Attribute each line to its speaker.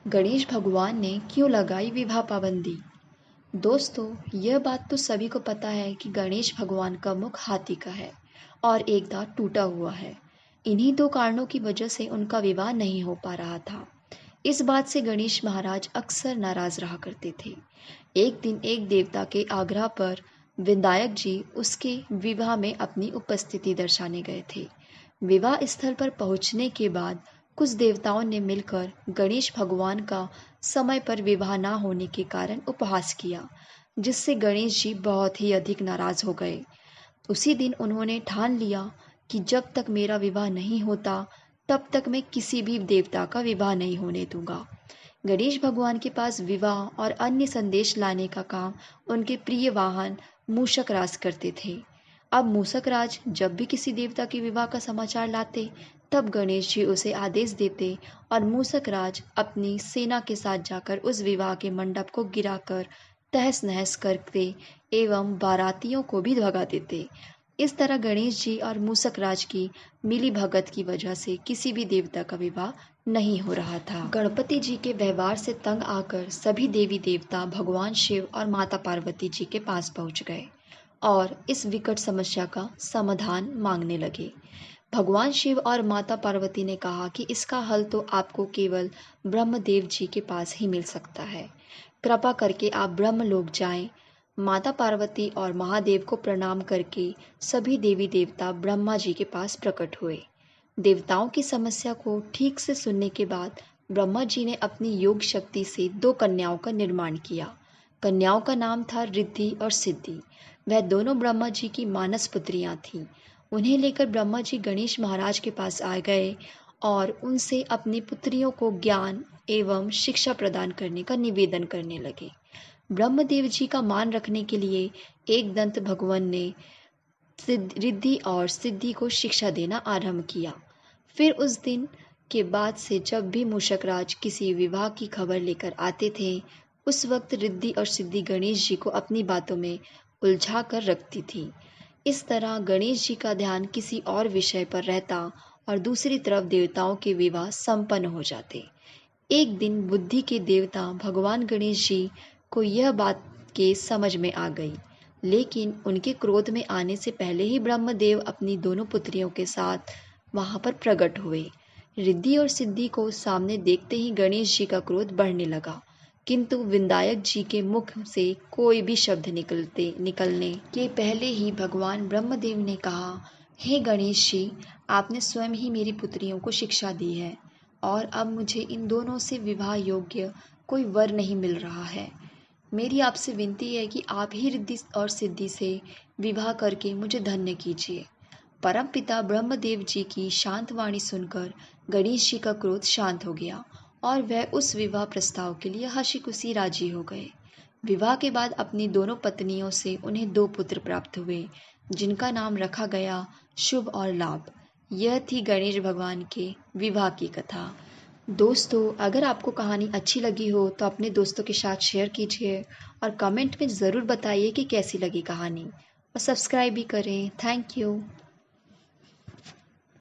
Speaker 1: गणेश भगवान ने क्यों लगाई विवाह पाबंदी। दोस्तों, यह बात तो सभी को पता है कि गणेश भगवान का मुख हाथी का है और एक दांत टूटा हुआ है। इन्हीं दो कारणों की वजह से उनका विवाह नहीं हो पा रहा था। इस बात से गणेश महाराज अक्सर नाराज रहा करते थे। एक दिन एक देवता के आग्रह पर विनायक जी उसके विवाह में अपनी उपस्थिति दर्शाने गए थे। विवाह स्थल पर पहुंचने के बाद कुछ देवताओं ने मिलकर गणेश भगवान का समय पर विवाह न होने के कारण उपहास किया, जिससे गणेश जी बहुत ही अधिक नाराज हो गए। उसी दिन उन्होंने ठान लिया कि जब तक मेरा विवाह नहीं होता तब तक मैं किसी भी देवता का विवाह नहीं होने दूंगा। गणेश भगवान के पास विवाह और अन्य संदेश लाने का काम उनके प्रिय वाहन मूषक राज करते थे। अब मूषक राज जब भी किसी देवता के विवाह का समाचार लाते, तब गणेश जी उसे आदेश देते और मूषक राज अपनी सेना के साथ जाकर उस विवाह के मंडप को गिराकर तहस नहस करते एवं बारातियों को भी भगा देते। इस तरह गणेश जी और मूषक राज की मिली भगत की वजह से किसी भी देवता का विवाह नहीं हो रहा था। गणपति जी के व्यवहार से तंग आकर सभी देवी देवता भगवान शिव और माता पार्वती जी के पास पहुंच गए और इस विकट समस्या का समाधान मांगने लगे। भगवान शिव और माता पार्वती ने कहा कि इसका हल तो आपको केवल ब्रह्मदेव जी के पास ही मिल सकता है। कृपा करके आप ब्रह्मलोक जाएं। माता पार्वती और महादेव को प्रणाम करके सभी देवी देवता ब्रह्मा जी के पास प्रकट हुए। देवताओं की समस्या को ठीक से सुनने के बाद ब्रह्मा जी ने अपनी योग शक्ति से दो कन्याओं का निर्माण किया। कन्याओं का नाम था रिद्धि और सिद्धि। वह दोनों ब्रह्मा जी की मानस पुत्रियां थीं। उन्हें लेकर ब्रह्मा जी गणेश महाराज के पास आ गए और उनसे अपनी पुत्रियों को ज्ञान एवं शिक्षा प्रदान करने का निवेदन करने लगे। ब्रह्मदेव जी का मान रखने के लिए एक दंत भगवान ने रिद्धि और सिद्धि को शिक्षा देना आरंभ किया। फिर उस दिन के बाद से जब भी मूषक राज किसी विवाह की खबर लेकर आते थे, उस वक्त रिद्धि और सिद्धि गणेश जी को अपनी बातों में उलझा कर रखती थी। इस तरह गणेश जी का ध्यान किसी और विषय पर रहता और दूसरी तरफ देवताओं के विवाह संपन्न हो जाते। एक दिन बुद्धि के देवता भगवान गणेश जी को यह बात के समझ में आ गई, लेकिन उनके क्रोध में आने से पहले ही ब्रह्मदेव अपनी दोनों पुत्रियों के साथ वहां पर प्रकट हुए। रिद्धि और सिद्धि को सामने देखते ही गणेश जी का क्रोध बढ़ने लगा, किंतु विनायक जी के मुख से कोई भी शब्द निकलने के पहले ही भगवान ब्रह्मदेव ने कहा, हे गणेश जी, आपने स्वयं ही मेरी पुत्रियों को शिक्षा दी है और अब मुझे इन दोनों से विवाह योग्य कोई वर नहीं मिल रहा है। मेरी आपसे विनती है कि आप ही रिद्धि और सिद्धि से विवाह करके मुझे धन्य कीजिए। परमपिता ब्रह्मदेव जी की शांत वाणी सुनकर गणेश जी का क्रोध शांत हो गया और वह उस विवाह प्रस्ताव के लिए हंसी खुशी राजी हो गए। विवाह के बाद अपनी दोनों पत्नियों से उन्हें दो पुत्र प्राप्त हुए, जिनका नाम रखा गया शुभ और लाभ। यह थी गणेश भगवान के विवाह की कथा। दोस्तों, अगर आपको कहानी अच्छी लगी हो तो अपने दोस्तों के साथ शेयर कीजिए और कमेंट में ज़रूर बताइए कि कैसी लगी कहानी, और सब्सक्राइब भी करें। Thank you.